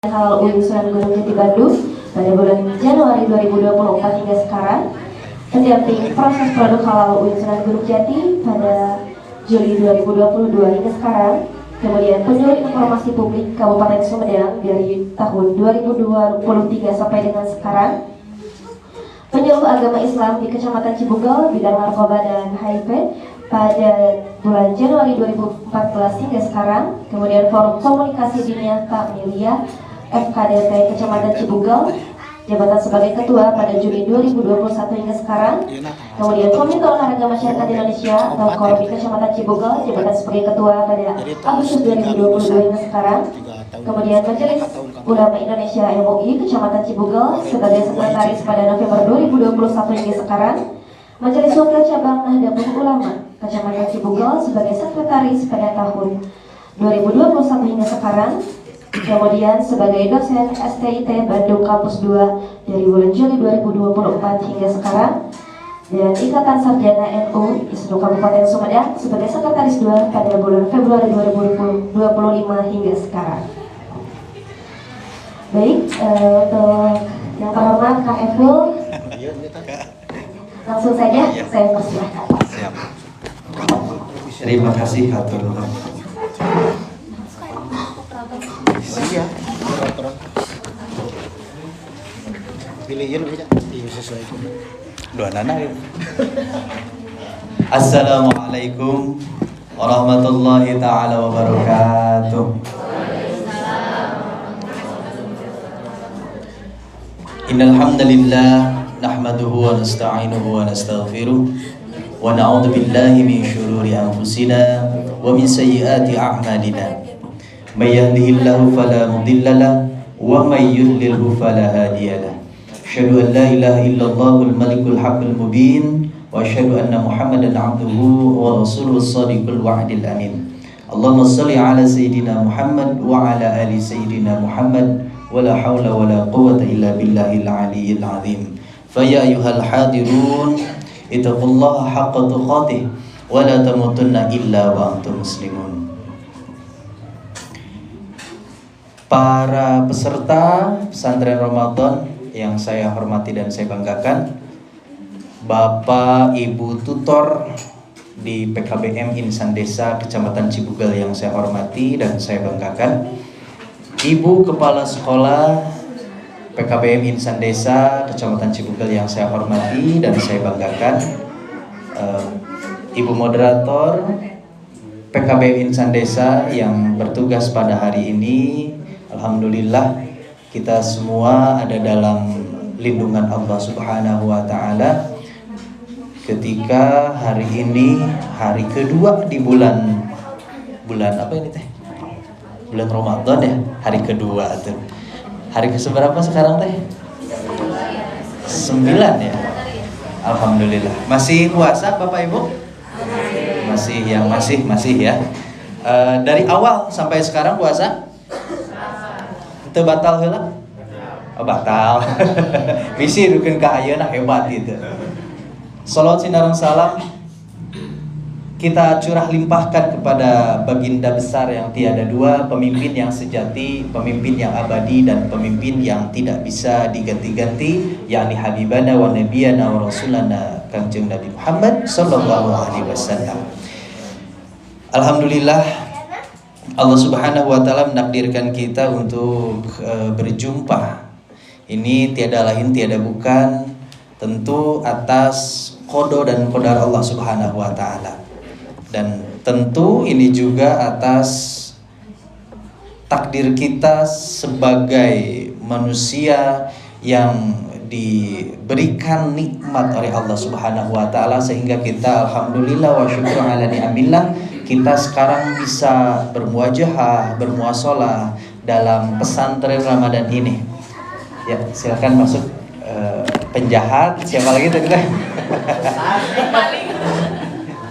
Halal UIN Sunan Gunung Jati Bandung pada bulan Januari 2024 hingga sekarang, mendampingi proses produk halal UIN Sunan Gunung Jati pada Juli 2022 hingga sekarang, kemudian penyuluh informasi publik Kabupaten Sumedang dari tahun 2023 sampai dengan sekarang, penyuluh agama Islam di Kecamatan Cibugal bidang narkoba dan HIV pada bulan Januari 2014 hingga sekarang, kemudian forum komunikasi diniyah Takmiliyah FKDP Kecamatan Cibugal, jabatan sebagai ketua pada Juni 2021 hingga sekarang, kemudian Komite Olahraga Masyarakat Indonesia atau KORMI Kecamatan Cibugal, jabatan sebagai ketua pada Agustus 2022 hingga sekarang, kemudian Majelis Ulama Indonesia MUI Kecamatan Cibugal sebagai sekretaris pada November 2021 hingga sekarang, Majelis Wakil Cabang Nahdlatul Ulama Kecamatan Cibugal sebagai sekretaris pada tahun 2021 hingga sekarang, kemudian sebagai dosen STIT Bandung Kampus 2 dari bulan Juli 2024 hingga sekarang, dan Ikatan Sarjana NU ISNU Kabupaten Sumedang sebagai sekretaris 2 pada bulan Februari 2025 hingga sekarang. Baik, untuk yang terhormat Kang Eful, langsung saja saya persilahkan. Siap. Terima kasih hatur nuhun. Iya, pilihin aja, disesuaikan. Dua nana ya. Assalamualaikum warahmatullahi taala wabarakatuh. Innal hamdalillah nahmaduhu wa nasta'inuhu wa nastaghfiruh wa na'udzu billahi min syururi anfusina wa min sayyiati a'malina. May yahdihillahu fala mudilla lahu wa may yudlilhu fala hadiya lahu. Asyhadu an la ilaha illallahul malikul haqqul mubin wa asyhadu anna Muhammadan 'abduhu wa rasuluhu shadiqul wa'dil amin. Allahumma shalli ala sayyidina Muhammad wa ala ali sayyidina Muhammad wa la haula wa la quwwata illa billahil aliyyil azim. Fa ya ayyuhal hadirun ittaqullaha haqqa tuqatih wa la tamutunna illa wa antum muslimun. Para peserta pesantren Ramadan yang saya hormati dan saya banggakan, Bapak Ibu tutor di PKBM Insan Desa Kecamatan Cibugal yang saya hormati dan saya banggakan, Ibu Kepala Sekolah PKBM Insan Desa Kecamatan Cibugal yang saya hormati dan saya banggakan, Ibu Moderator PKBM Insan Desa yang bertugas pada hari ini. Alhamdulillah kita semua ada dalam lindungan Allah Subhanahu wa taala ketika hari ini hari kedua di bulan apa ini teh? Bulan Ramadan ya, hari kedua tuh. Hari keseberapa sekarang teh? 9 ya. Alhamdulillah. Masih puasa Bapak Ibu? Masih ya. Dari awal sampai sekarang puasa? Itu batal heula? Oh, batal. Bisi dukeun ka ayeuna hebat gitu. Shalawat sinareng salam kita curah limpahkan kepada baginda besar yang tiada dua, pemimpin yang sejati, pemimpin yang abadi, dan pemimpin yang tidak bisa diganti-ganti, yakni habibana wa nabiyana wa rasulana Kangjeng Nabi Muhammad sallallahu alaihi wasallam. Alhamdulillah Allah Subhanahu wa taala menakdirkan kita untuk berjumpa. Ini tiada lain tiada bukan tentu atas qada dan qadar Allah Subhanahu wa taala. Dan tentu ini juga atas takdir kita sebagai manusia yang diberikan nikmat oleh Allah Subhanahu wa taala sehingga kita alhamdulillah wa syukur ala ni'amillah kita sekarang bisa bermuajahah, bermuasalah dalam pesantren Ramadan ini. Ya, silakan masuk penjahat, siapa lagi tadi teh?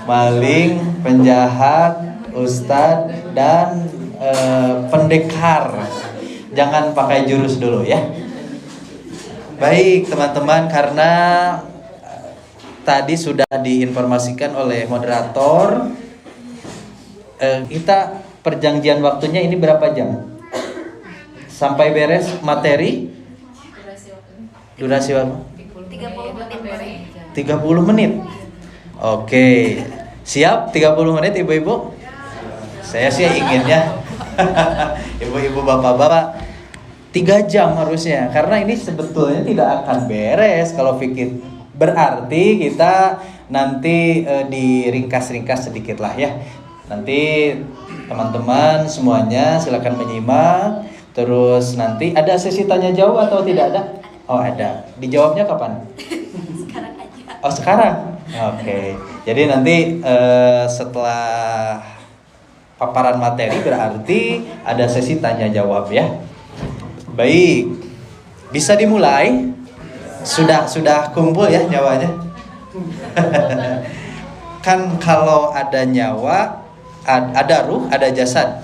Maling, penjahat, ustadz, dan pendekar. Jangan pakai jurus dulu ya. Baik teman-teman, karena tadi sudah diinformasikan oleh moderator, kita perjanjian waktunya ini berapa jam? sampai beres materi? Durasi waktu? 30 menit. Oke. Siap 30 menit ibu-ibu? Saya sih inginnya ibu-ibu bapak-bapak 3 jam harusnya, karena ini sebetulnya tidak akan beres kalau fikir. Berarti kita nanti diringkas-ringkas sedikit lah ya. Nanti teman-teman semuanya silakan menyimak. Terus nanti ada sesi tanya jawab atau tidak ada? Oh ada. Dijawabnya kapan? Sekarang aja. Oh sekarang? Oke. Jadi nanti setelah paparan materi berarti ada sesi tanya jawab ya. Baik. Bisa dimulai? Sudah kumpul ya nyawanya? Kan kalau ada nyawa, ada ruh, ada jasad.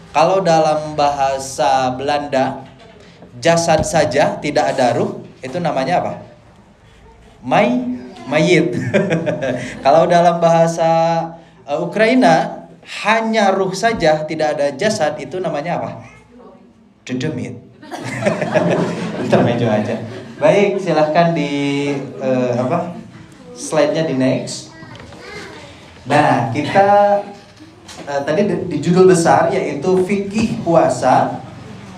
Kalau dalam bahasa Belanda, jasad saja tidak ada ruh, itu namanya apa? Mayit. Kalau dalam bahasa Ukraina, hanya ruh saja tidak ada jasad, itu namanya apa? Dedemit. Intermezzo aja. Baik, silahkan di slide-nya di next. Nah, kita tadi di judul besar yaitu fikih puasa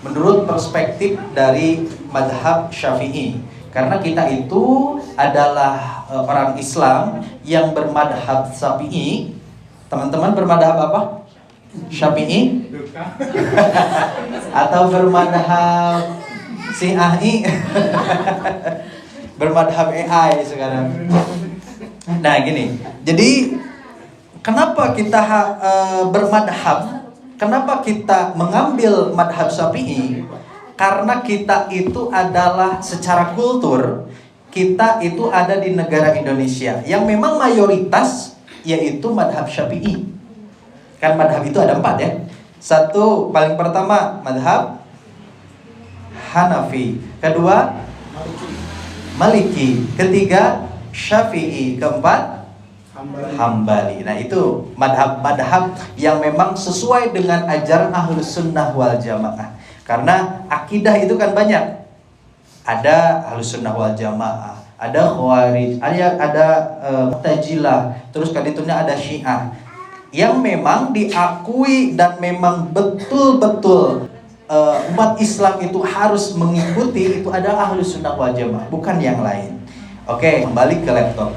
menurut perspektif dari madhab Syafi'i. Karena kita itu adalah orang Islam yang bermadhab Syafi'i. Teman-teman bermadhab apa? Syafi'i? Atau bermadhab Syiah? Bermadhab AI sekarang. Nah gini, jadi kenapa kita bermadhab? Kenapa kita mengambil madhab Syafi'i? Karena kita itu adalah secara kultur, kita itu ada di negara Indonesia yang memang mayoritas yaitu madhab Syafi'i. Kan madhab itu ada 4 ya. Satu, paling pertama madhab Hanafi. Kedua Maliki. Ketiga Syafi'i. Keempat Hambali. Nah itu madhab-madhab yang memang sesuai dengan ajaran Ahlus Sunnah wal Jamaah. Karena akidah itu kan banyak. Ada Ahlus Sunnah wal Jamaah, ada Khawarij, ada Mu'tazilah, terus kaditunya ada Syiah. Yang memang diakui dan memang betul-betul umat Islam itu harus mengikuti, itu adalah Ahlus Sunnah wal Jamaah, bukan yang lain. Oke, kembali ke laptop.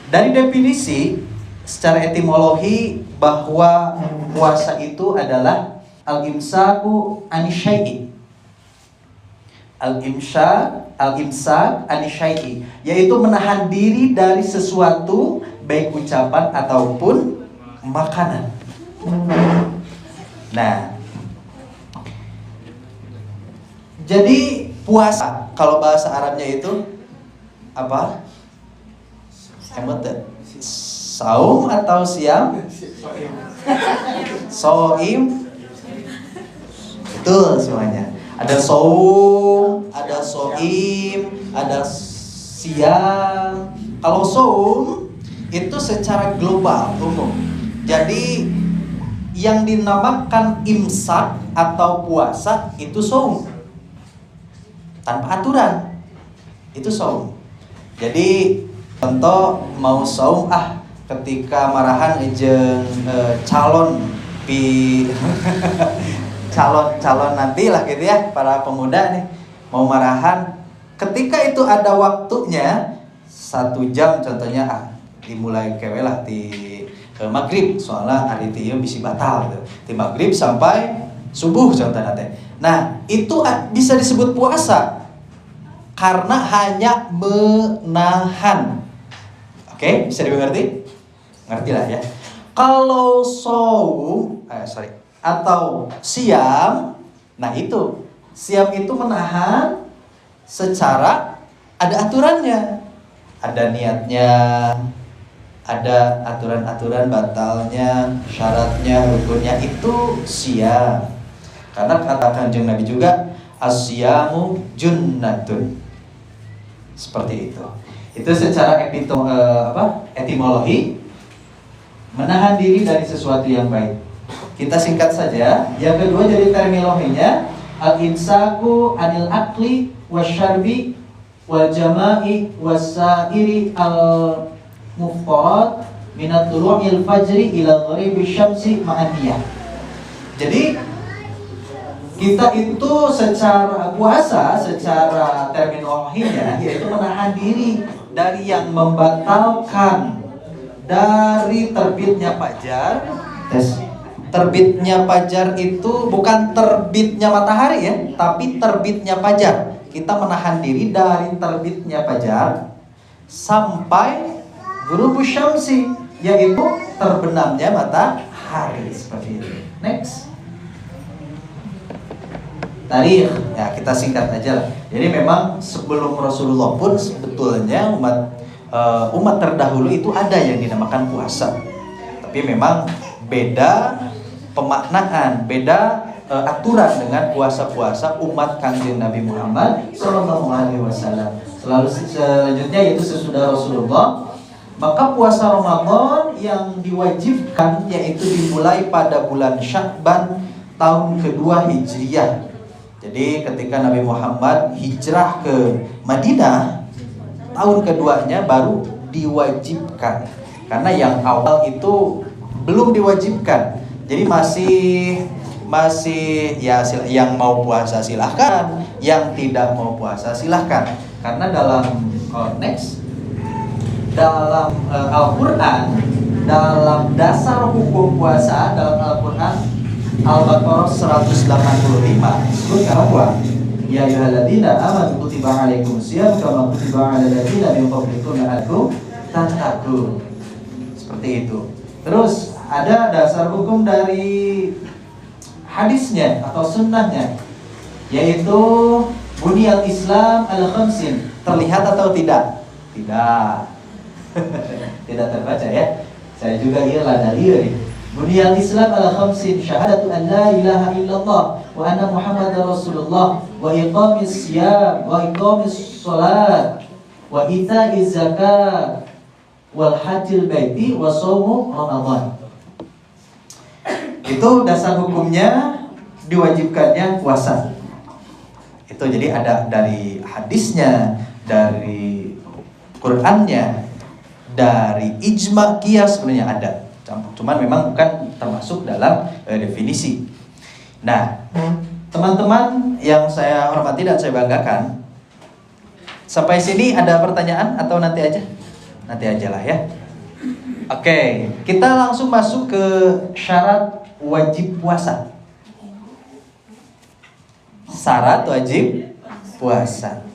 Dari definisi secara etimologi bahwa puasa itu adalah al-imsaku anisyai'i. Al-imsak anisyai'i, yaitu menahan diri dari sesuatu baik ucapan ataupun makanan. Nah, jadi puasa kalau bahasa Arabnya itu apa? Saum atau siam? Soim. Betul semuanya. Ada saum, ada soim, ada siam. Kalau saum itu secara global umum. Jadi yang dinamakan imsak atau puasa itu saum. Tanpa aturan. Itu saum. Jadi contoh mau saum ketika marahan jeung calon calon nanti lah gitu ya, para pemuda nih mau marahan, ketika itu ada waktunya 1 jam contohnya dimulai kewe lah di maghrib, soalnya hari itu bisa batal gitu, di maghrib sampai subuh contohnya teh. Nah itu bisa disebut puasa karena hanya menahan. Oke, bisa dimengerti? Ngerti lah ya. Kalau saum atau siam, nah itu siam itu menahan secara ada aturannya, ada niatnya, ada aturan-aturan batalnya, syaratnya, rukunnya, itu siam. Karena kata Kanjeng Nabi juga as-siyamu junnatun. Seperti itu. Itu secara etimologi menahan diri dari sesuatu yang baik. Kita singkat saja. Yang kedua jadi terminologinya al-imsaku anil akli wasyarbi wal jama'i wasairi al-muftarat minat tulu'il fajri ila gharibi syamsi ma'aniyah. Jadi kita itu secara puasa, secara terminologinya yaitu menahan diri dari yang membatalkan dari terbitnya fajar. Terbitnya fajar itu bukan terbitnya matahari ya, tapi terbitnya fajar. Kita menahan diri dari terbitnya fajar sampai ghurubus syamsi, yaitu terbenamnya matahari, seperti itu. Next. Tarikh, ya kita singkat aja lah. Jadi memang sebelum Rasulullah pun sebetulnya umat terdahulu itu ada yang dinamakan puasa. Tapi memang beda pemaknaan, beda aturan dengan puasa-puasa umat Kanjeng Nabi Muhammad SAW. Selanjutnya yaitu sesudah Rasulullah, maka puasa Ramadan yang diwajibkan yaitu dimulai pada bulan Sya'ban tahun kedua Hijriyah. Jadi ketika Nabi Muhammad hijrah ke Madinah, tahun keduanya baru diwajibkan. Karena yang awal itu belum diwajibkan. Jadi masih ya yang mau puasa silahkan, yang tidak mau puasa silahkan. Karena dalam dalam Al-Quran, dalam dasar hukum puasa dalam Al-Quran Al-Baqarah 185 disebutkan bahwa ya ayyuhalladzina amanu kutiba alaikumusiyam kama kutiba alal ladzina min qablikum la'allakum tattaqun. Seperti itu. Terus ada dasar hukum dari hadisnya atau sunnahnya, yaitu bunyal Islam al khamsin. Terlihat atau tidak? Tidak. Tidak terbaca ya. Saya juga ialah dari bunyal Islam al khamsin, syahadatu an la ilaha illallah wa anna Muhammadar Rasulullah wa iqamis siyam wa iqamis salat wa ita'iz zakat wal hajjil baiti wa shaumu Ramadan. Itu dasar hukumnya diwajibkannya puasa. Itu jadi ada dari hadisnya, dari Qur'annya, dari ijma qiyas sebenarnya ada. Cuman memang bukan termasuk dalam definisi. Nah, teman-teman yang saya hormati dan saya banggakan, sampai sini ada pertanyaan atau nanti aja? Nanti aja lah ya. Oke, kita langsung masuk ke syarat wajib puasa. Syarat wajib puasa.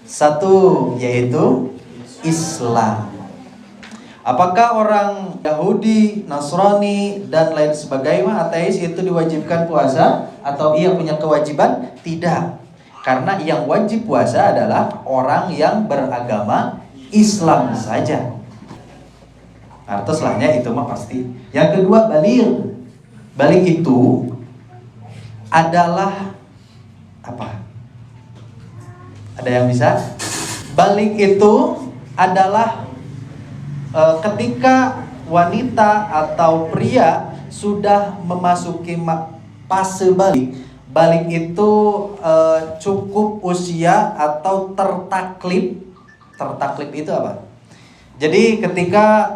Satu, yaitu Islam. Apakah orang Yahudi, Nasrani, dan lain sebagainya ateis itu diwajibkan puasa atau ia punya kewajiban? Tidak. Karena yang wajib puasa adalah orang yang beragama Islam saja. Atau setelahnya itu mah pasti. Yang kedua, baligh. Baligh itu adalah apa? Ada yang bisa? Baligh itu adalah ketika wanita atau pria sudah memasuki fase baligh. Baligh itu cukup usia atau tertaklif. Tertaklif itu apa? Jadi ketika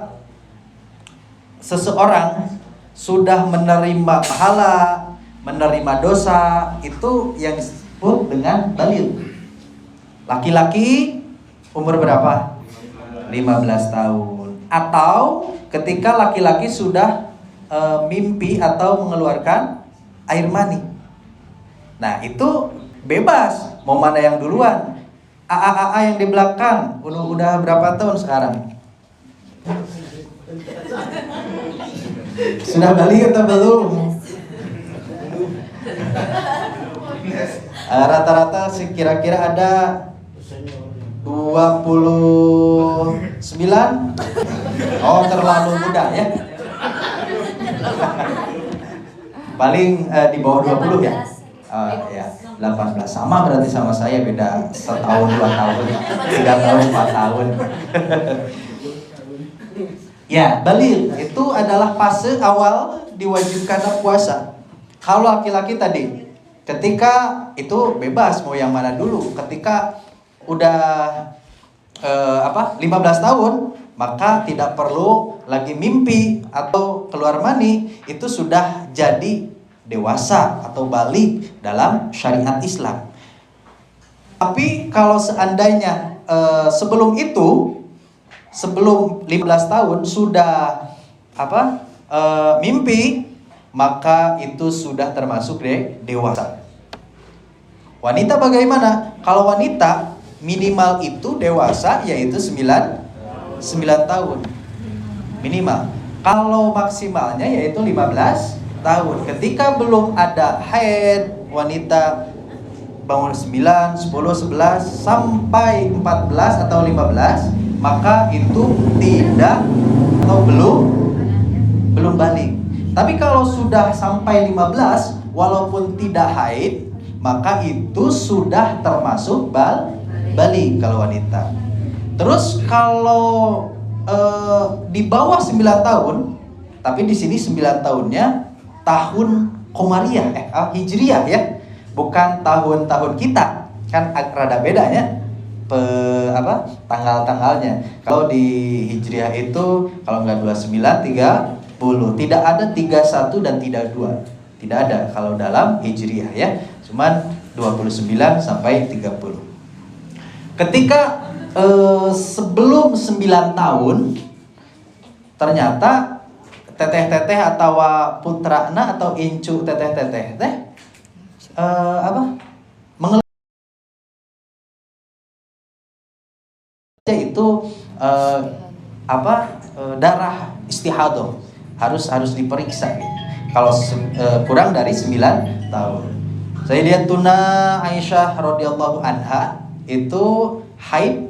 seseorang sudah menerima pahala, menerima dosa, itu yang disebut dengan baligh. Laki-laki umur berapa? 15 tahun. Atau ketika laki-laki sudah mimpi atau mengeluarkan air mani. Nah, itu bebas mau mana yang duluan. AA yang di belakang udah berapa tahun sekarang? Sudah balik atau belum? Rata-rata sih kira-kira ada 29. Oh, terlalu muda ya. Paling di bawah 20 ya. Ya, 18. Sama berarti sama saya, beda setahun, 2 tahun, 3 tahun, 4 tahun. Ya, baligh itu adalah fase awal diwajibkan puasa. Kalau laki-laki tadi ketika itu bebas mau yang mana dulu. Ketika udah 15 tahun, maka tidak perlu lagi mimpi atau keluar mani, itu sudah jadi dewasa atau balik dalam syariat Islam. Tapi kalau seandainya sebelum itu, sebelum 15 tahun sudah mimpi, maka itu sudah termasuk dewasa. Wanita bagaimana? Kalau wanita minimal itu dewasa yaitu 9 tahun minimal. Kalau maksimalnya yaitu 15 tahun. Ketika belum ada haid, wanita bangun 9, 10, 11 sampai 14 atau 15, maka itu tidak atau belum balik. Tapi kalau sudah sampai 15 walaupun tidak haid, maka itu sudah termasuk balik kalau wanita. Terus kalau di bawah 9 tahun, tapi di sini 9 tahunnya tahun Komariah, Hijriah ya, bukan tahun-tahun kita, kan rada bedanya tanggal-tanggalnya. Kalau di Hijriah itu kalau nggak 29, 30, tidak ada 31 dan 32, tidak ada kalau dalam Hijriah ya, cuman 29 sampai 30. Ketika sebelum 9 tahun ternyata teteh-teteh atau putrana atau incu teteh-teteh itu darah istihadah harus diperiksa gitu. Kalau kurang dari 9 tahun. Saya lihat Tuna Aisyah radhiyallahu anha itu haid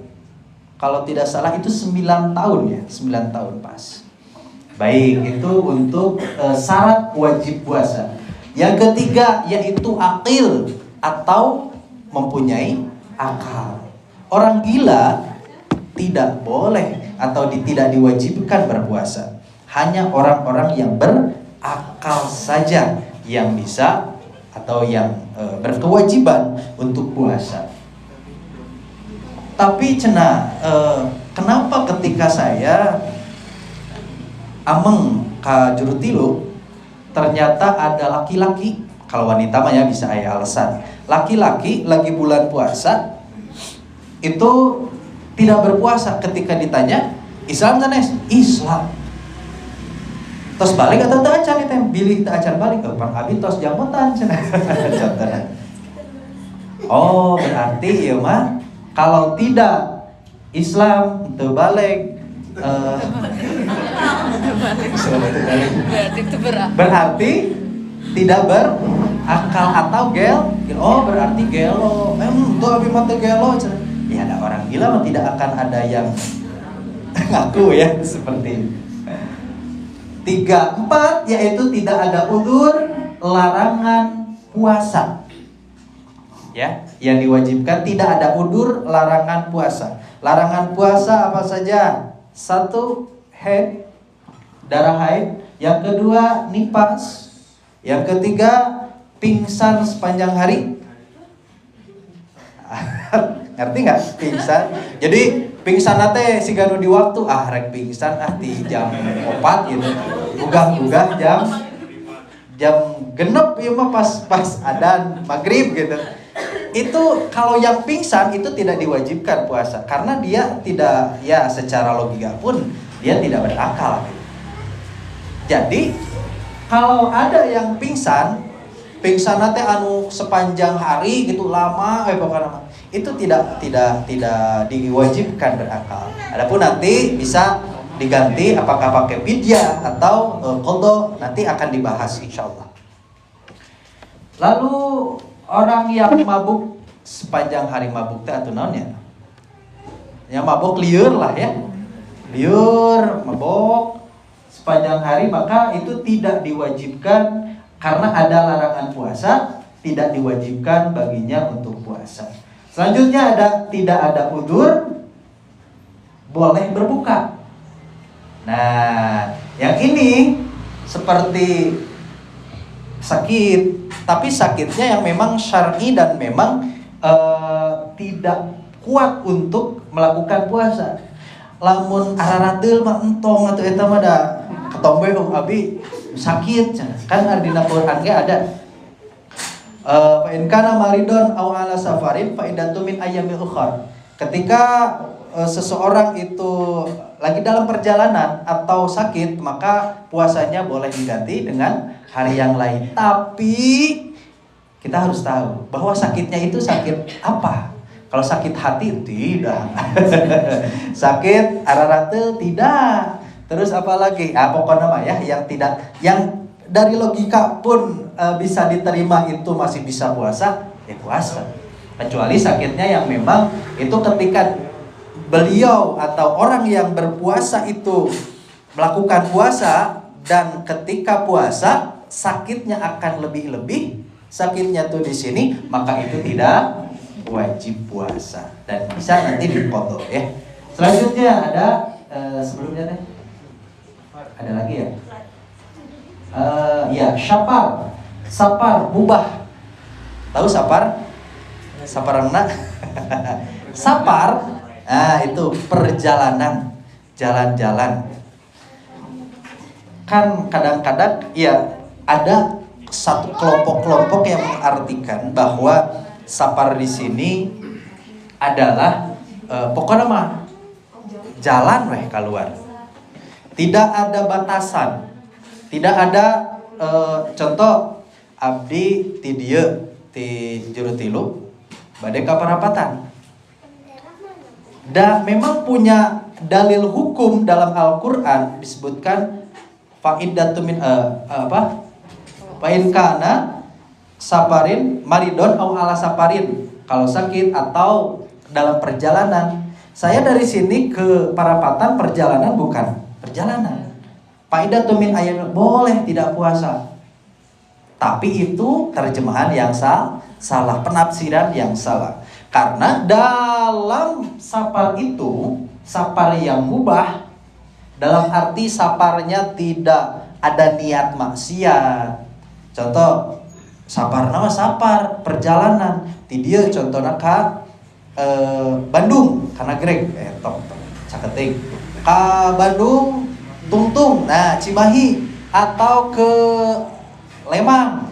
kalau tidak salah itu 9 tahun ya, 9 tahun pas. Baik, itu untuk syarat wajib puasa. Yang ketiga yaitu aqil atau mempunyai akal. Orang gila tidak boleh atau tidak diwajibkan berpuasa. Hanya orang-orang yang berakal saja yang bisa atau yang berkewajiban untuk puasa. Tapi kenapa ketika saya ameng ka jurutilu ternyata ada laki-laki, kalau wanita mah ya bisa aya alasan. Laki-laki lagi bulan puasa itu tidak berpuasa. Ketika ditanya Islam sanes, Islam. Tos balik atau tak acan itu, bilih tak acan balik. Bang Abi tos jamutan cenah. Oh, berarti ya mah kalau tidak Islam itu balik berarti tidak berakal atau oh berarti gelo. Tuh Abi mah gelo. Ya ada orang gila mah tidak akan ada yang ngaku ya seperti ini. 3, 4 yaitu tidak ada udzur larangan puasa. Ya, yang diwajibkan tidak ada udzur larangan puasa. Larangan puasa apa saja? 1, haid, darah haid. Yang kedua, nifas. Yang ketiga, pingsan sepanjang hari. Ngerti nggak? Pingsan. Jadi pingsan nate si ganu di waktu rek pingsan di jam 4 gitu. Gugah jam genep ya mah pas adan maghrib gitu. Itu kalau yang pingsan itu tidak diwajibkan puasa karena dia tidak ya secara logika pun dia tidak berakal. Jadi kalau ada yang pingsan nate anu sepanjang hari gitu lama pokoknya itu tidak diwajibkan berakal. Adapun nanti bisa diganti apakah pakai fidyah atau qadha, nanti akan dibahas insyaallah. Lalu orang yang mabuk sepanjang hari mabuk teh atuh naon ya? Yang mabuk lieur lah ya. Lieur, mabuk sepanjang hari maka itu tidak diwajibkan karena ada larangan puasa, tidak diwajibkan baginya untuk puasa. Selanjutnya tidak ada udzur boleh berbuka. Nah, yang ini seperti sakit, tapi sakitnya yang memang syar'i dan memang tidak kuat untuk melakukan puasa. Lamun ararateul mah entong atuh eta mah da ketombe abi sakit kan dina Quran ge ada fa in kana maridon aw ala safarin fa iddatu min ayyamil ukhra. Ketika seseorang itu lagi dalam perjalanan atau sakit, maka puasanya boleh diganti dengan hari yang lain. Tapi kita harus tahu bahwa sakitnya itu sakit apa. Kalau sakit hati tidak. Sakit ararateul tidak. Terus apa lagi? Pokoknya mah ya yang tidak, yang dari logika pun bisa diterima itu masih bisa puasa, ya puasa. Kecuali sakitnya yang memang itu ketika beliau atau orang yang berpuasa itu melakukan puasa dan ketika puasa sakitnya akan lebih-lebih, sakitnya tuh di sini, maka itu tidak wajib puasa dan bisa nanti diqadha ya. Selanjutnya ada sebelumnya teh ada lagi ya. Ya sapar mubah. Tahu sapar? Saparana. Sapar, itu perjalanan, jalan-jalan. Kan kadang-kadang ya ada satu kelompok-kelompok yang mengartikan bahwa sapar di sini adalah pokoknya mah jalan weh keluar. Tidak ada batasan. Tidak ada contoh abdi ti dieu ti juru tilu bade ka parapatan. Da memang punya dalil hukum dalam Al-Qur'an disebutkan fa'iddatu min fa'in kana saparin maridon au ala saparin, kalau sakit atau dalam perjalanan. Saya dari sini ke Parapatan perjalanan, bukan perjalanan. Fa'iddatu min ayyam, boleh tidak puasa. Tapi itu terjemahan yang salah, penafsiran yang salah. Karena dalam sapar itu, sapar yang mubah, dalam arti saparnya tidak ada niat maksiat. Contoh sapar nama sapar perjalanan ti dieu contohna ka Bandung kana Greg tok caketing ka Bandung tungtung, nah Cimahi atau ke Lemang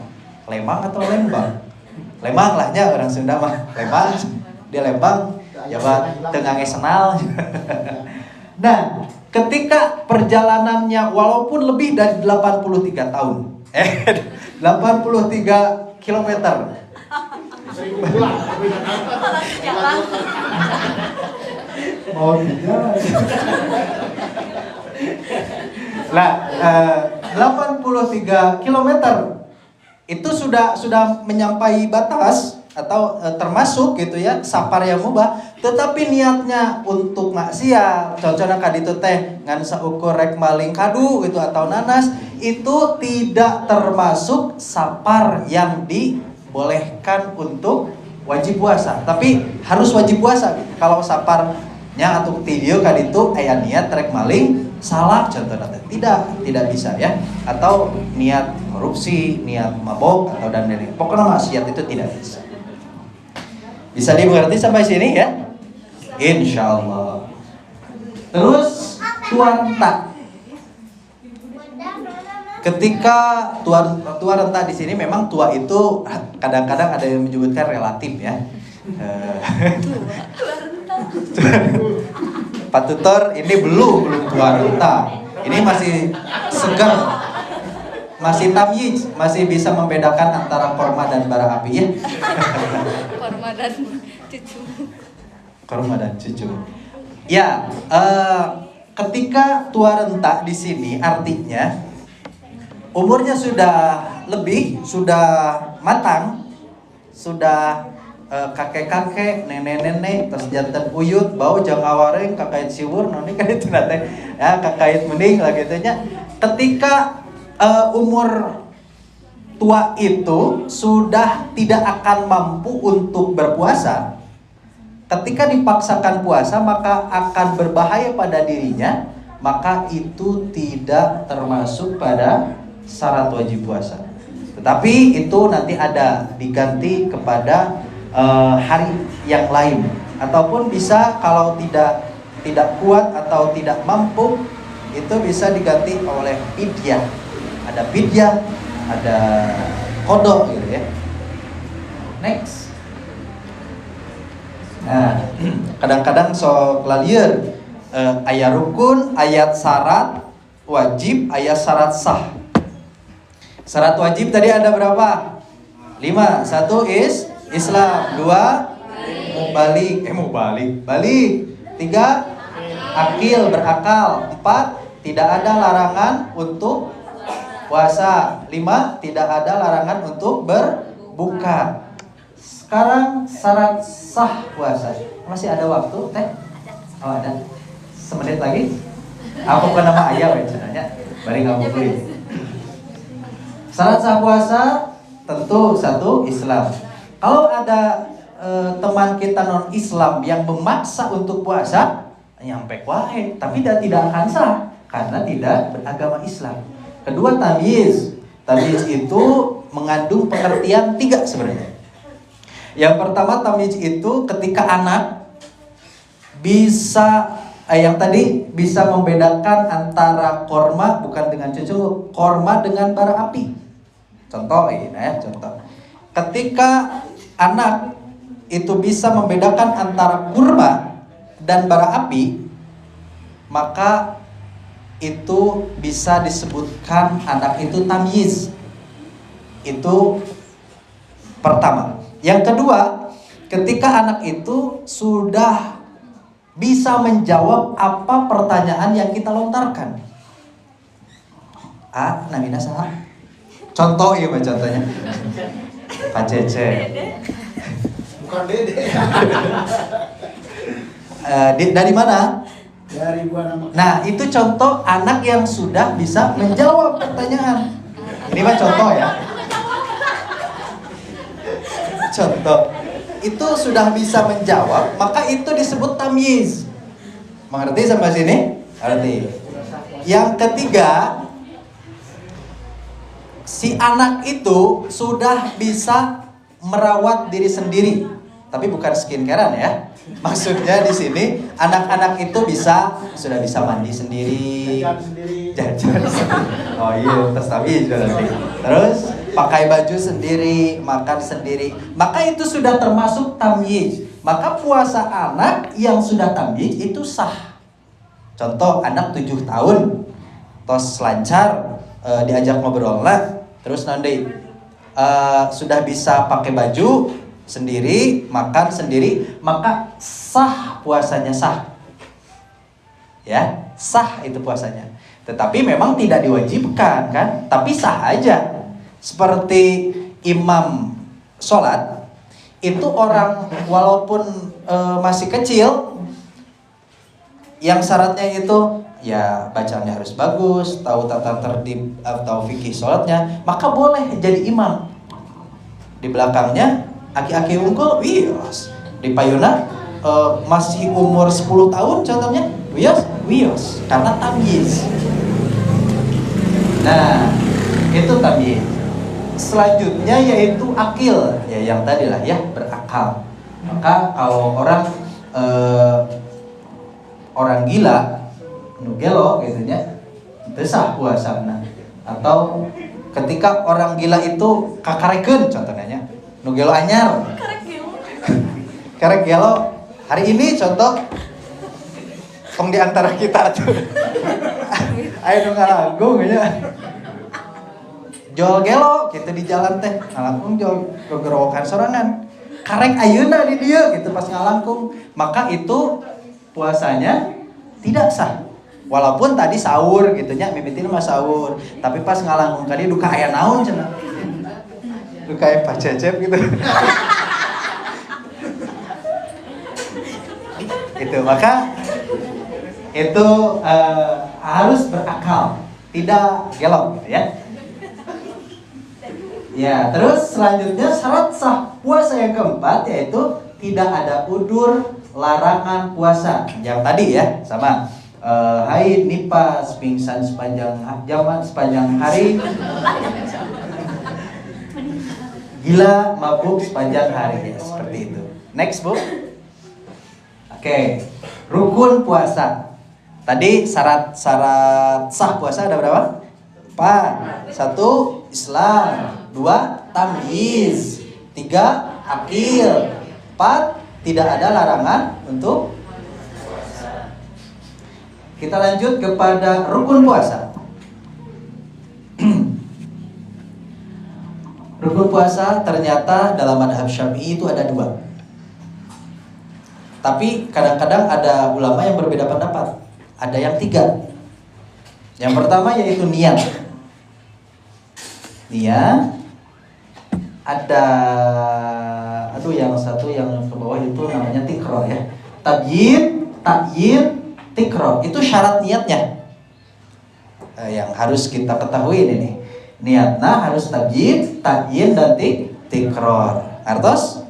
atau Lembang lahnya orang Sunda mah Lembang, di Lembang Jawa Tengah Senal. Nah ketika perjalanannya walaupun lebih dari 83 tahun 83 kilometer. Mau jalan. Lah, 83 kilometer itu sudah menyampai batas atau termasuk gitu ya sapar yang mubah, tetapi niatnya untuk maksiat, contohnya kaditu teh ngan saukur rek maling kadu gitu atau nanas, itu tidak termasuk sapar yang dibolehkan untuk wajib puasa, tapi harus wajib puasa. Kalau saparnya atau video kaditu aya niat rek maling salah contohnya tidak bisa ya, atau niat korupsi, niat mabok atau dan lain-lain. Pokoknya maksiat itu tidak bisa. Bisa dimengerti sampai sini ya? Insya Allah. Terus tuarenta. Ketika tuarenta di sini memang tua itu kadang-kadang ada yang menyebutkan relatif ya. Pak Tutor ini belum tuarenta. Ini masih segar. Masih tamyiz, masih bisa membedakan antara korma dan bara api ya. Korma dan cucu. Ya, ketika tua renta di sini artinya umurnya sudah lebih, sudah matang, sudah kakek-kakek, nenek-nenek, terus jantan uyut, bau jangawareng, kakait siwur, noni kan itu nate, ya kakait mending lah gitunya. Ketika umur tua itu sudah tidak akan mampu untuk berpuasa, ketika dipaksakan puasa maka akan berbahaya pada dirinya, maka itu tidak termasuk pada syarat wajib puasa. Tetapi itu nanti ada diganti kepada hari yang lain, ataupun bisa kalau tidak kuat atau tidak mampu itu bisa diganti oleh fidyah. Ada fidyah, ada qada gitu ya. Next. Nah, kadang-kadang sok lalieur ayat rukun, ayat syarat wajib, ayat syarat sah. Syarat wajib tadi ada berapa? 5. 1 Islam, 2 balik. 3 akil, berakal. 4 tidak ada larangan untuk puasa. 5 tidak ada larangan untuk berbuka. Sekarang syarat sah puasa. Masih ada waktu, Teh? Oh, ada. Semenit lagi. Aku bukan nama ayah sebenarnya. Bari ngabuburit. Syarat sah puasa tentu 1 Islam. Kalau ada teman kita non Islam yang memaksa untuk puasa, nyampe wae, tapi tidak akan sah karena tidak beragama Islam. Kedua, tamyiz. Tamyiz itu mengandung pengertian 3 sebenarnya. Yang pertama, tamyiz itu ketika anak bisa yang tadi bisa membedakan antara korma bukan dengan cucu, korma dengan bara api. Contoh ini ya, contoh. Ketika anak itu bisa membedakan antara kurma dan bara api, maka itu bisa disebutkan anak itu tamyiz. Itu pertama. Yang kedua, ketika anak itu sudah bisa menjawab apa pertanyaan yang kita lontarkan. Namina saha? Contoh ya, contohnya. Pak Cece. Bukan Dede. Dari mana? Dari gua nama. Nah, itu contoh anak yang sudah bisa menjawab pertanyaan. Ini mah contoh ya. Contoh. Itu sudah bisa menjawab, maka itu disebut tamyiz. Mengerti sampai sini? Arti. Yang ketiga, si anak itu sudah bisa merawat diri sendiri, tapi bukan skincarean ya. Maksudnya di sini anak-anak itu sudah bisa mandi sendiri, jajan sendiri. Oh iya, tes tamyiz berarti. Terus pakai baju sendiri, makan sendiri. Maka itu sudah termasuk tamyiz. Maka puasa anak yang sudah tamyiz itu sah. Contoh anak 7 tahun, tos lancar, diajak ngobrol lah, terus nanti sudah bisa pakai baju sendiri, makan sendiri, maka sah puasanya, sah. Ya, sah itu puasanya. Tetapi memang tidak diwajibkan kan, tapi sah aja. Seperti imam sholat, itu orang walaupun masih kecil, yang syaratnya itu ya bacaannya harus bagus, tahu tata tertib atau fikih sholatnya, maka boleh jadi imam. Di belakangnya aki-aki unggul, wios. Di payuna masih umur 10 tahun contohnya, wios. Karena tamyiz. Nah, itu tamyiz. Selanjutnya yaitu akil, ya yang tadi lah ya, berakal. Maka kalau orang gila, nugelo gitu ya, itu sah puasana. Atau ketika orang gila itu kakarekeun contohnya, nugelo anyar. Karek gelo hari ini contoh tong di antara kita tuh. Ayo dong ngalagung ya. Jol gelo gitu di jalan teh, ngalangkung jol gerowokan sorangan. Karek ayeuna di dia gitu pas ngalangkung, maka itu puasanya tidak sah. Walaupun tadi sahur gitu nya, mimitin mah sahur, tapi pas ngalangkung tadi duka aya naon cenah. Duka aya Pak Cecep gitu. Itu maka itu harus berakal, tidak gelo gitu ya. Ya, terus selanjutnya syarat sah puasa yang keempat yaitu tidak ada udzur larangan puasa. Yang tadi ya, sama haid, nifas, pingsan sepanjang hari, gila, mabuk sepanjang hari, ya, seperti itu. Next, Bu. Oke, rukun puasa. Tadi syarat sah puasa ada berapa? 4. 1. Islam. 2. Tamyiz. 3. Akil. 4. Tidak ada larangan untuk kita lanjut kepada rukun puasa. Rukun puasa ternyata dalam madhab Syafi'i itu ada 2. Tapi kadang-kadang ada ulama yang berbeda pendapat. Ada yang 3. Yang pertama yaitu niat. Niat. Ada yang satu yang ke bawah itu namanya tikror ya. Takyid, tikror. Itu syarat niatnya. Yang harus kita ketahui ini. Niatnya harus takyid, dan tikror. Artos?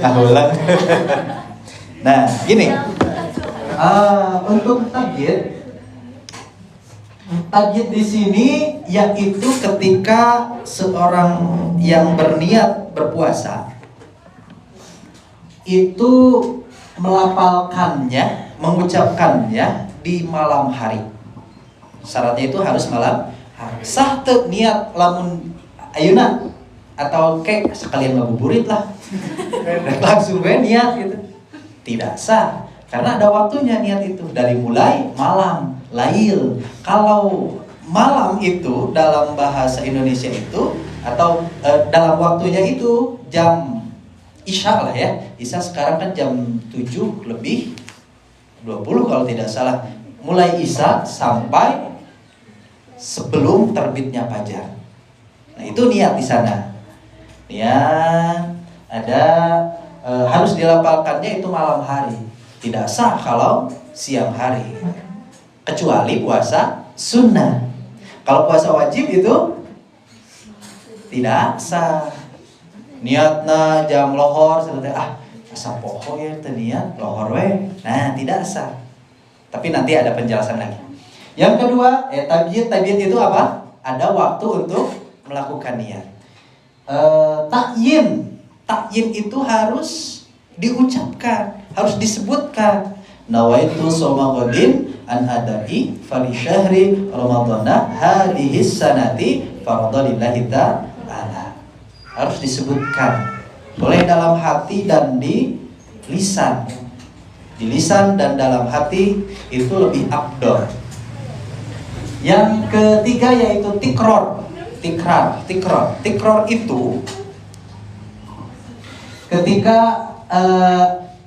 Ulang. Nah, gini. Untuk takyid di sini yaitu ketika seorang yang berniat berpuasa itu melafalkannya, mengucapkannya di malam hari. Syaratnya itu harus malam hari. Sah teu niat lamun ayeuna atau kayak sekalian ngabuburit lah. Langsung gue niat gitu. Tidak sah karena ada waktunya niat itu dari mulai malam, lail. Kalau malam itu dalam bahasa Indonesia itu atau dalam waktunya itu jam Isya lah ya. Isya sekarang kan jam 7 lebih 20 kalau tidak salah. Mulai Isya sampai sebelum terbitnya fajar. Nah, itu niat di sana. Niat ada harus dilafalkannya itu malam hari. Tidak sah kalau siang hari. Kecuali puasa sunnah. Kalau puasa wajib itu tidak sah. Niatna jam lohor seperti asa poho ya niat lohor we. Nah, tidak sah. Tapi nanti ada penjelasan lagi. Yang kedua, tabyid itu apa? Ada waktu untuk melakukan niat. Takyin itu harus diucapkan, harus disebutkan. Nawaitu shoma ghadin an adai fari syahri ramadhana hadhihi sanati fardalillahi ta'ala. Harus disebutkan. Boleh dalam hati dan di lisan. Di lisan dan dalam hati itu lebih afdal. Yang ketiga yaitu tikror. Tikror itu ketika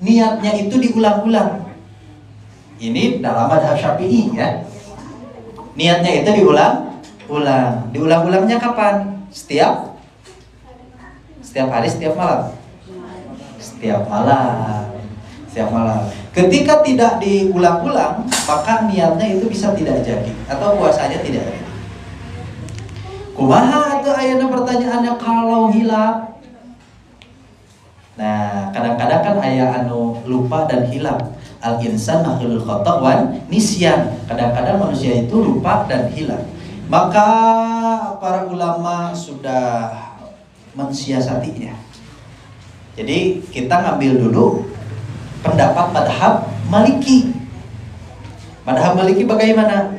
niatnya itu diulang-ulang. Ini dalam madhab Syafi'i ya. Niatnya itu diulang-ulang. Diulang-ulangnya kapan? Setiap hari, setiap malam. Setiap malam. Ketika tidak diulang-ulang, maka niatnya itu bisa tidak jadi atau puasanya tidak jadi. Kumaha tuh ayeuna pertanyaannya kalau hilap. Nah, kadang-kadang kan aya anu lupa dan hilap. Al-insan akhirul khata' wan nisyan. Kadang-kadang manusia itu lupa dan hilap. Maka para ulama sudah mensiasatinya. Jadi kita ngambil dulu pendapat madhab Maliki. Madhab Maliki bagaimana?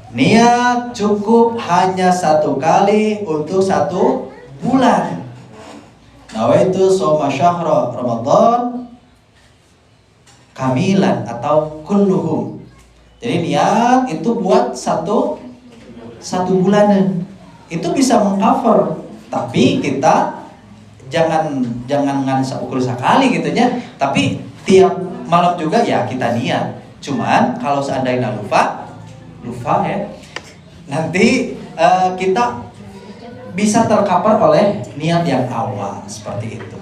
Niat cukup hanya 1 kali untuk 1 bulan. Nawaitu shoma syahra Ramadan kamilan atau kulluhum. Jadi niat itu buat satu bulanan. Itu bisa mengcover. Tapi kita jangan ngansa ukur sekali gitu ya. Tapi tiap malam juga ya kita niat. Cuman kalau seandainya lupa ya. Nanti kita bisa tercover oleh niat yang awal seperti itu.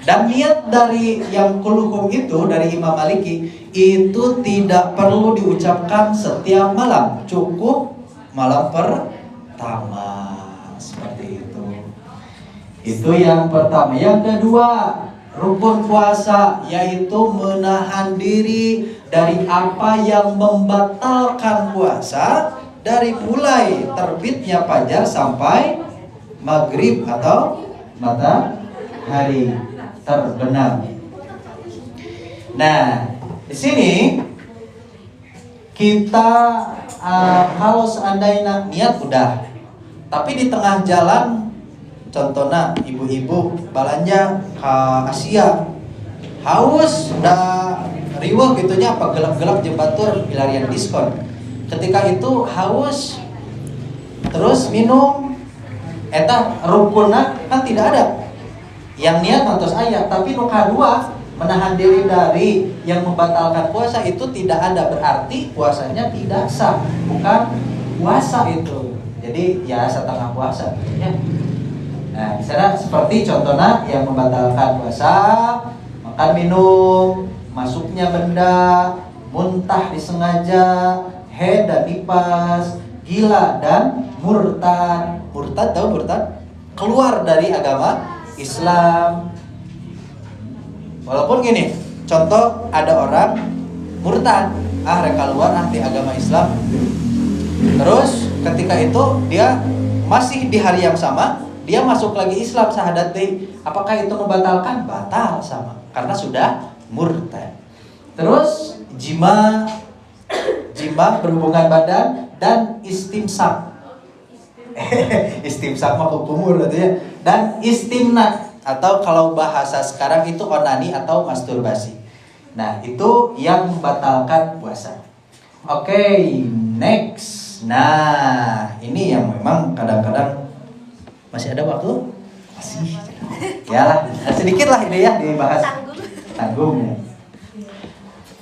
Dan niat dari yang kulluhum itu dari Imam Maliki itu tidak perlu diucapkan setiap malam, cukup malam pertama seperti itu. Itu yang pertama. Yang kedua, rukun puasa yaitu menahan diri dari apa yang membatalkan puasa dari mulai terbitnya fajar sampai maghrib atau matahari terbenam. Nah, di sini kita kalau seandainya niat udah, tapi di tengah jalan, contohnya ibu-ibu belanja ke Asia, haus udah riweuh gitunya apa gelap-gelap jembatur pilarian diskon. Ketika itu haus terus minum eta rukunna kan tidak ada. Yang niat mantos aya, tapi nu kadua menahan diri dari yang membatalkan puasa itu tidak ada, berarti puasanya tidak sah, bukan puasa itu. Jadi ya setengah puasa ya. Nah, misalnya seperti contohnya yang membatalkan puasa, makan minum, masuknya benda, muntah disengaja, haid dan nifas, gila dan murtad. Murtad tahu murtad? Keluar dari agama Islam. Walaupun gini, contoh ada orang murtad, rek keluar di agama Islam. Terus ketika itu dia masih di hari yang sama, dia masuk lagi Islam syahadat deui. Apakah itu membatalkan? Batal sama, karena sudah murtad. Terus jima berhubungan badan dan istimsak. Istimsak mah kumur gitu ya. Dan istimna atau kalau bahasa sekarang itu onani atau masturbasi. Nah, itu yang membatalkan puasa. Oke, next. Nah, ini yang memang kadang-kadang masih ada waktu? Masih. Ya, sedikit lah ini ya dibahas. Tanggung ya.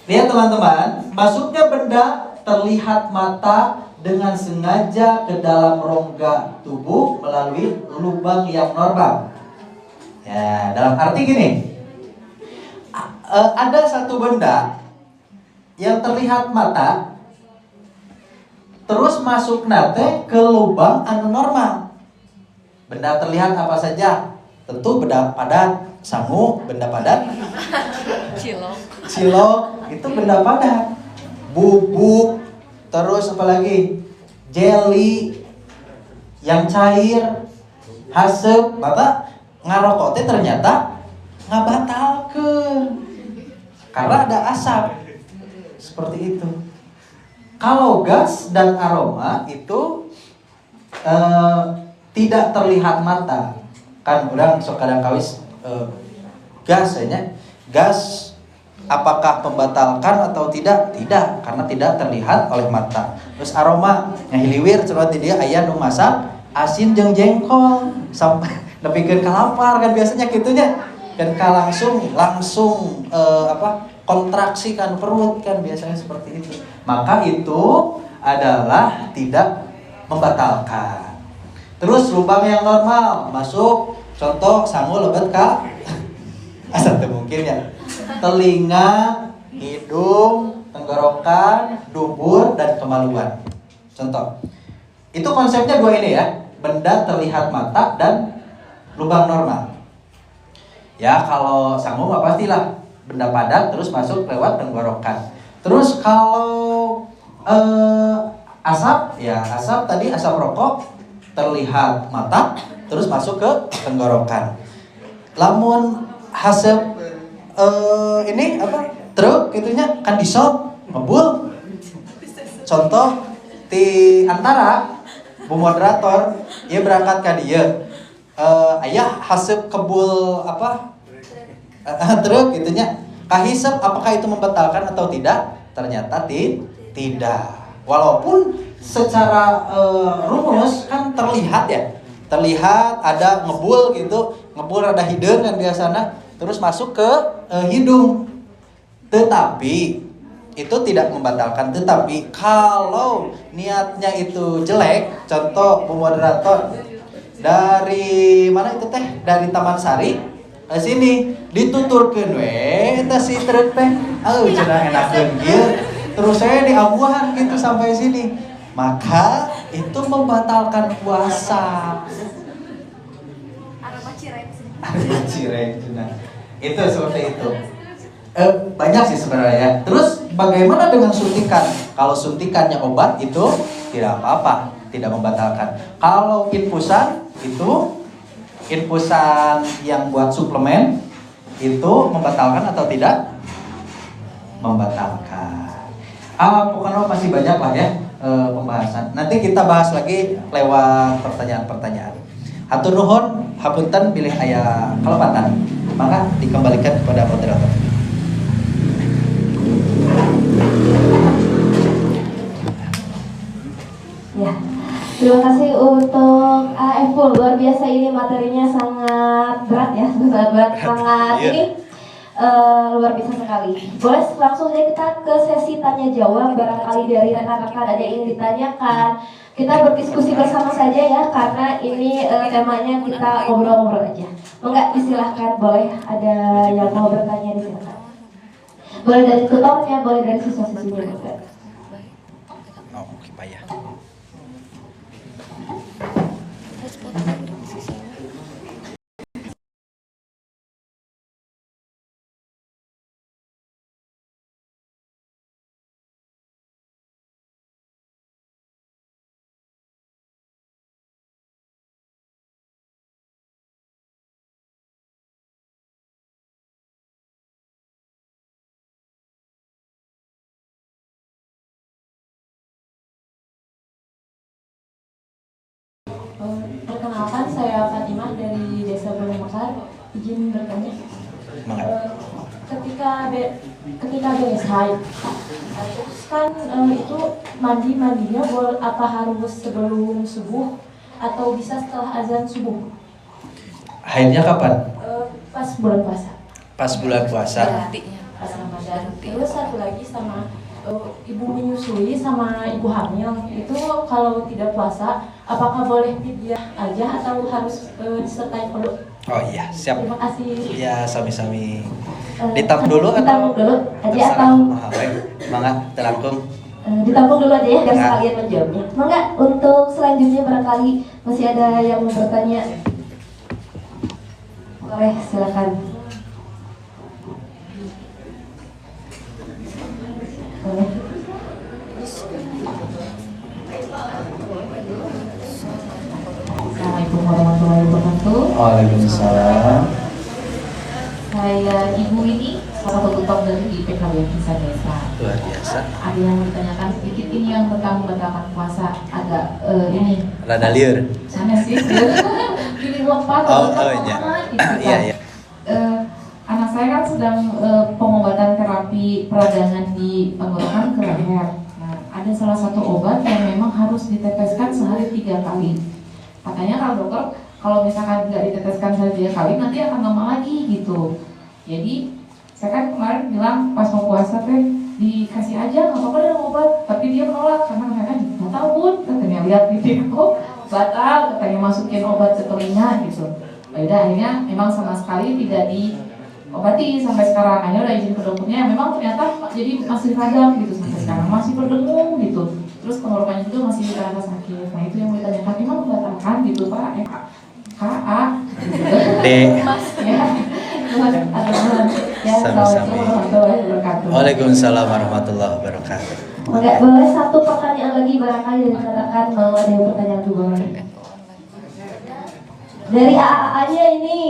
Lihat teman-teman, masuknya benda terlihat mata dengan sengaja ke dalam rongga tubuh melalui lubang yang normal. Ya, dalam arti gini, ada satu benda yang terlihat mata, terus masuk nate ke lubang anu normal. Benda terlihat apa saja? Tentu benda padat, sangu, benda padat, cilok, itu benda padat. Bubuk, terus apa lagi? Jelly yang cair, haseup, mata ngarokok teh ternyata ngabatalkeun karena ada asap seperti itu. Kalau gas dan aroma itu tidak terlihat mata, kan orang sok kadang kawis gas apakah membatalkan atau tidak? Tidak, karena tidak terlihat oleh mata. Terus aroma ngahiliwir seperti dia aya nu masak asin jeung jengkol sampai nepikeun kalapar kan biasanya gitunya. Dan langsung kontraksi kan perut kan biasanya seperti itu. Maka itu adalah tidak membatalkan. Terus lubang yang normal masuk, contoh sangu lebet ka asal mungkin ya. Telinga, hidung, tenggorokan, dubur dan kemaluan. Contoh. Itu konsepnya dua ini ya. Benda terlihat mata dan lubang normal. Ya kalau sangu mah pastilah benda padat terus masuk lewat tenggorokan. Terus kalau asap, ya asap tadi asap rokok terlihat mata terus masuk ke tenggorokan. Lamun haseup ini apa? Truk gitunya kan disop, ngebul. Contoh di antara bu moderator dia berangkat ke dia. Ayah haseup kebul apa? Truk gitunya. Kahisep apakah itu membatalkan atau tidak? Ternyata tidak. Walaupun secara rumus kan terlihat ya. Terlihat ada ngebul gitu, ngebul ada hidung kan biasanya, terus masuk ke hidung. Tetapi itu tidak membatalkan. Tetapi kalau niatnya itu jelek, contoh bu moderator dari mana itu teh? Dari Taman Sari ke sini dituturkeun we eta si truk teh. Cenah enakeun ieu. Terus saya diabuhan gitu sampai sini. Maka itu membatalkan puasa. Aroma cireng. Nah, itu seperti itu. Banyak sih sebenarnya. Terus bagaimana dengan suntikan? Kalau suntikannya obat itu tidak apa-apa, tidak membatalkan. Kalau infusan itu infusan yang buat suplemen itu membatalkan atau tidak? Membatalkan. Pokoknya masih banyak lah ya pembahasan. Nanti kita bahas lagi lewat pertanyaan-pertanyaan. Hatur nuhun, hapunten pilih aya kalepatan. Maka dikembalikan kepada moderator. Ya, terima kasih untuk Eful. Luar biasa ini materinya sangat berat ya, sangat berat, sangat Iya. ini luar biasa sekali. Boleh langsung saja kita ke sesi tanya jawab. Barangkali dari rekan-rekan ada yang ingin ditanyakan. Kita berdiskusi bersama saja ya, karena ini temanya kita ngobrol-ngobrol aja. Enggak, disilahkan, boleh ada yang mau bertanya disilahkan. Boleh dari tutornya, boleh dari siswa-siswinya juga. Oh, oke, payah. Perkenalkan, saya Fatimah dari Desa Gunung Mekar. Izin bertanya. Ketika beres haid, terus kan itu mandinya apa harus sebelum subuh atau bisa setelah azan subuh? Haidnya kapan? Pas bulan puasa. Pas bulan puasa. Ya, pas Ramadan. Terus satu lagi sama ibu menyusui sama ibu hamil itu kalau tidak puasa, apakah boleh fidyah aja atau harus disertai perut? Oh iya, siap. Terima kasih. Ya, sami-sami. Ditampung dulu atau? Ditampung dulu aja Terserah. atau? Baik, mangga terangkum. Ditampung dulu aja ya, biar Ya. sekalian menjawabnya. Mangga, untuk selanjutnya barangkali masih ada yang mau bertanya. Boleh, silakan. Boleh. Assalamualaikum warahmatullahi wabarakatuh. Waalaikumsalam. Saya Ibu ini salah satu tutor dari PKWI Kisah Desa. Luar biasa. Ada yang ditanyakan sedikit ini yang tentang membatalkan puasa, agak ini Rada lieur. sana sih. Pilih lupa Oh, iya. Iya, iya. Anak saya kan sedang pengobatan terapi peradangan di tenggorokan ke leher. Nah, ada salah satu obat yang memang harus diteteskan sehari 3 kali. Katanya kalau dokter, kalau misalkan nggak diteteskan sehari 3 kali, nanti akan lama lagi gitu. Jadi, saya kan kemarin bilang pas mau puasa teh, dikasih aja nggak apa-apa dengan obat, tapi dia menolak karena saya kan nggak tahu Bun, katanya lihat di TikTok batal, katanya masukin obat ke telinga gitu. Udah akhirnya memang sama sekali tidak diobati sampai sekarang. Akhirnya udah izin ke dokternya, memang ternyata jadi masih radang gitu sampai sekarang, masih berdengung gitu. Terus tenggorokannya juga masih terasa sakit. Nah itu yang mau ditanyakan, memang membatalkan gitu Pak? KA D. Mas ya. Ya, Sama-sama. warahmatullahi wabarakatuh. Waalaikumsalam warahmatullahi wabarakatuh. Enggak, boleh satu pertanyaan lagi barangkali dikatakan mau ada yang pertanyaan juga. Dari AAA-nya ini.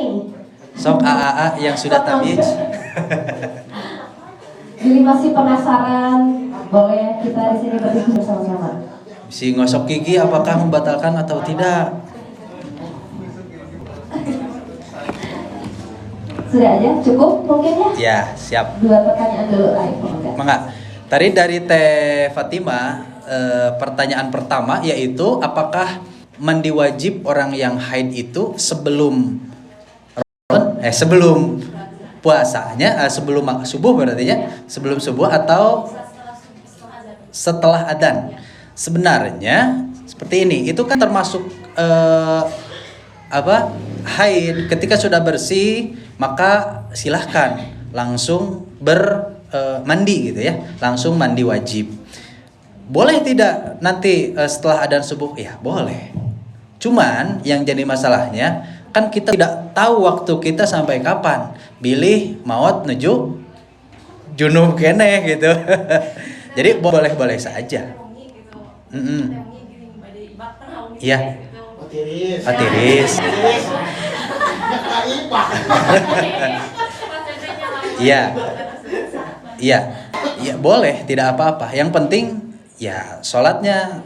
Sok AAA yang sudah tabiz. Jadi masih penasaran, boleh kita di sini berdiskusi bersama-sama. Si ngosok gigi apakah membatalkan atau tidak? Sudah aja, cukup mungkin ya? Ya, siap. 2 pertanyaan dulu, ayo. Mangga. Tadi dari Teh Fatimah, pertanyaan pertama yaitu apakah mandi wajib orang yang haid itu sebelum sebelum puasanya, sebelum subuh berarti ya, sebelum subuh atau setelah adzan? Sebenarnya seperti ini, itu kan termasuk haid. Ketika sudah bersih maka silahkan langsung mandi gitu ya, langsung mandi wajib. Boleh tidak nanti setelah adzan subuh? Ya boleh. Cuman yang jadi masalahnya kan kita tidak tahu waktu kita sampai kapan. Bilih maut nuju junub keneh gitu. Jadi boleh-boleh saja. Iya. Tiris. Tiris. Tiris. Ya kaipah. Iya. Iya. Ya boleh, tidak apa-apa. Yang penting ya sholatnya.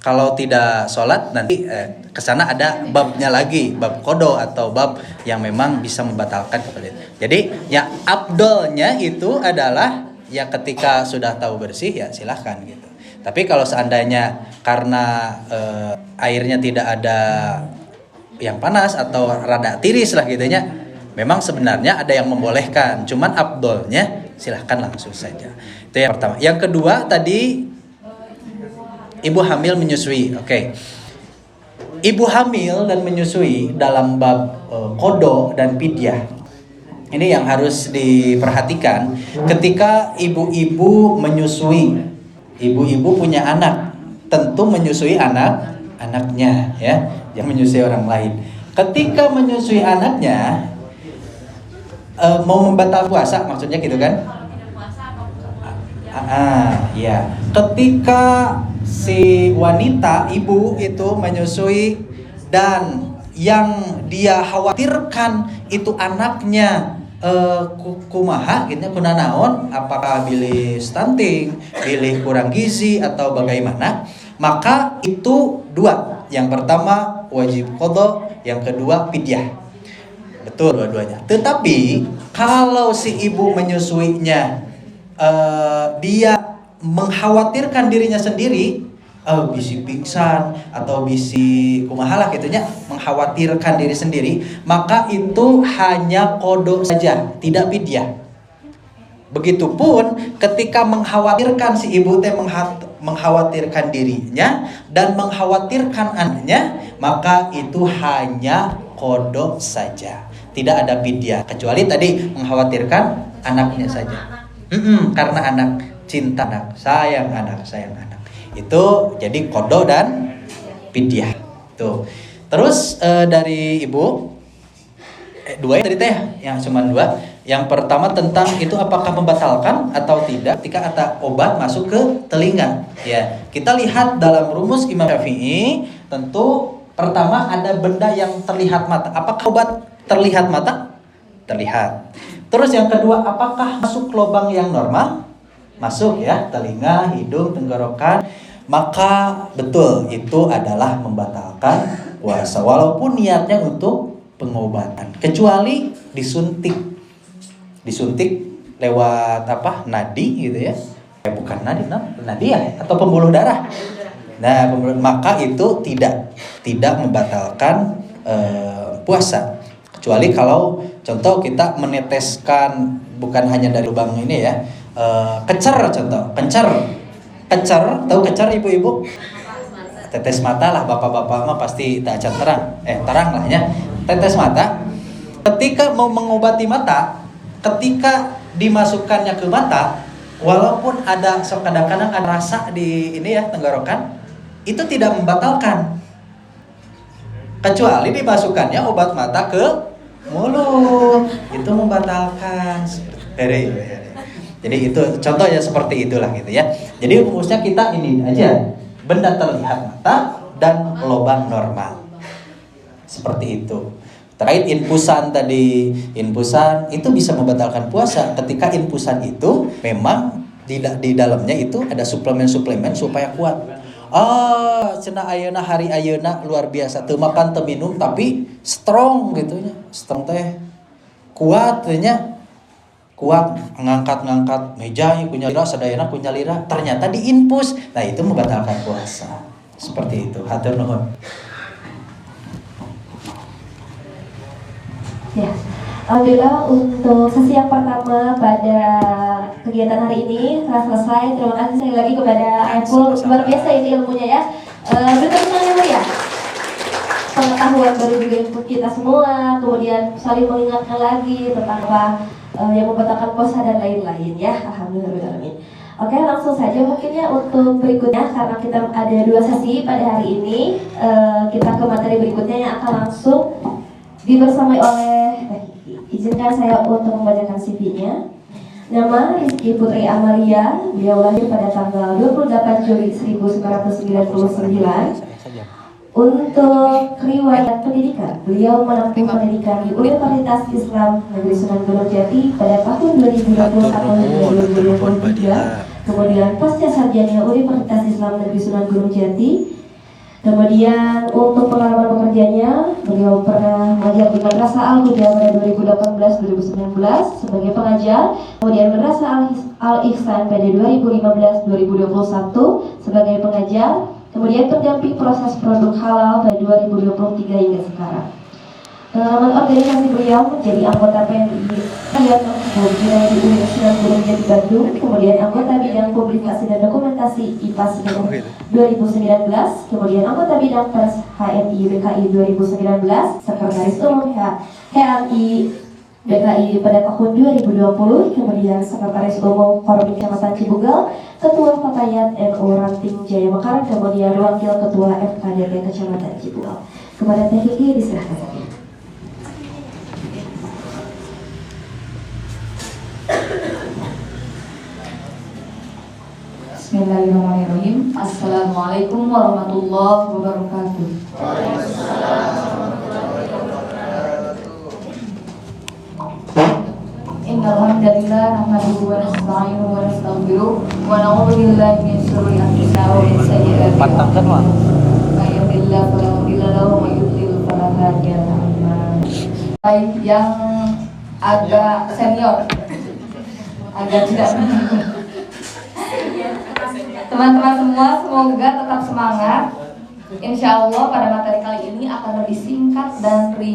Kalau tidak sholat nanti kesana ada babnya lagi, bab kodo atau bab yang memang bisa membatalkan kepada itu. Jadi ya abdolnya itu adalah ya ketika sudah tahu bersih ya silahkan gitu. Tapi kalau seandainya karena airnya tidak ada yang panas atau rada tiris lah gitunya, memang sebenarnya ada yang membolehkan. Cuman abdolnya silahkan langsung saja. Itu yang pertama. Yang kedua tadi ibu hamil menyusui. Oke. Ibu hamil dan menyusui dalam bab kodo dan pidyah. Ini yang harus diperhatikan ketika ibu-ibu menyusui. Ibu-ibu punya anak, tentu menyusui anaknya ya, jangan menyusui orang lain. Ketika menyusui anaknya mau membatal puasa maksudnya gitu kan? Ya. Ketika si wanita ibu itu menyusui dan yang dia khawatirkan itu anaknya kumaha gitu kunanaon, apakah bilih stunting, bilih kurang gizi atau bagaimana, maka itu dua. Yang pertama wajib qadha, yang kedua pidyah. Betul dua-duanya. Tetapi kalau si ibu menyusuinya dia mengkhawatirkan dirinya sendiri, bisi pingsan atau bisi kumahalah gitunya, mengkhawatirkan diri sendiri, maka itu hanya kodo saja, tidak pidyah. Begitupun ketika mengkhawatirkan si ibu teh mengkhawatirkan dirinya dan mengkhawatirkan anaknya, maka itu hanya kodo saja, tidak ada pidyah, kecuali tadi mengkhawatirkan anaknya saja. Karena anak, cinta anak, sayang anak. Itu jadi kodo dan pidyah. Tuh. Terus dari ibu dua tadi teh, yang cuma dua. Yang pertama tentang itu apakah membatalkan atau tidak ketika ada obat masuk ke telinga. Ya, kita lihat dalam rumus Imam Syafi'i, tentu pertama ada benda yang terlihat mata. Apakah obat terlihat mata? Terlihat. Terus yang kedua, apakah masuk lubang yang normal? Masuk ya, telinga, hidung, tenggorokan. Maka betul itu adalah membatalkan puasa walaupun niatnya untuk pengobatan, kecuali disuntik lewat nadi gitu ya, bukan nadi ya, atau pembuluh darah. Nah maka itu tidak membatalkan puasa, kecuali kalau contoh kita meneteskan bukan hanya dari lubang ini ya, kencer, tahu kencer ibu-ibu? Tetes mata lah, bapak-bapak mah pasti tak acan terang lah ya. Tetes mata, ketika mau mengobati mata, ketika dimasukkannya ke mata, walaupun ada kadang-kadang ada rasa di ini ya tenggorokan, itu tidak membatalkan, kecuali dimasukkannya obat mata ke mulut, itu membatalkan. Jadi itu contohnya seperti itulah gitu ya. Jadi rumusnya kita ini aja, benda terlihat mata dan lubang normal. Seperti itu. Terkait infusan tadi, infusan itu bisa membatalkan puasa ketika infusan itu memang di dalamnya itu ada suplemen-suplemen supaya kuat. Cenah ayeuna hari ayeuna luar biasa, teu makan teu minum tapi strong gitu nya. Strong teh kuat teh nya. Kuat ngangkat meja punya lira, sadayana punya lira, ternyata diinfus. Nah itu membatalkan puasa. Seperti itu. Hatur nuhun. Ya, alhamdulillah untuk sesi yang pertama pada kegiatan hari ini telah selesai. Terima kasih sekali lagi kepada Aiful, luar biasa ini ilmunya ya. Berterima kasih ya. Pengetahuan baru juga untuk kita semua, kemudian saling mengingatkan lagi tentang apa yang membatalkan puasa dan lain-lain ya. Alhamdulillah. Oke, langsung saja mungkin ya untuk berikutnya, karena kita ada 2 sesi pada hari ini, kita ke materi berikutnya yang akan langsung dibersamai oleh izinkan saya untuk membacakan CV-nya. Nama Rizky Putri Amalia, beliau lahir pada tanggal 28 Juli 1999. Untuk riwayat pendidikan, beliau menempuh pendidikan di Universitas Islam Negeri Sunan Gunung Jati pada tahun 2021 hingga 2023. Kemudian pasca sarjana Universitas Islam Negeri Sunan Gunung Jati. Kemudian untuk pengalaman pekerjaannya, beliau pernah mengajar di Madrasah Al-Huda pada 2018-2019 sebagai pengajar. Kemudian Madrasah Al-Ihsan pada 2015-2021 sebagai pengajar. Kemudian pendamping proses produk halal pada 2023 hingga sekarang. Pengalaman organisasi beliau menjadi anggota PMI di Universitas Gunung Jati Bandung, kemudian anggota bidang publikasi dan dokumentasi IPA 2019, kemudian anggota bidang pers HMI BKI 2019, sekretaris umum HMI BKI pada tahun 2020, kemudian sekretaris umum Forum Kecamatan Cibugal, ketua Fatayat NU Ranting Jaya Mekaran, kemudian wakil ketua FKDP Kecamatan Cibugal. Kepada Teh Kiki diserahkan saja. Bismillahirrahmanirrahim. Assalamualaikum warahmatullahi wabarakatuh. Innal hamdalillah nahmaduhu wa nasta'inuhu wa nastaghfiruh wa na'udzu billahi min shururi anfusina wa min sayyi'ati a'malina. May yahdihillahu fala mudilla lahu wa may yudlil fala hadiya lahu. Baik, yang agak senior, agak tidak teman-teman semua, semoga tetap semangat. Insya Allah pada materi kali ini akan lebih singkat dan ringan.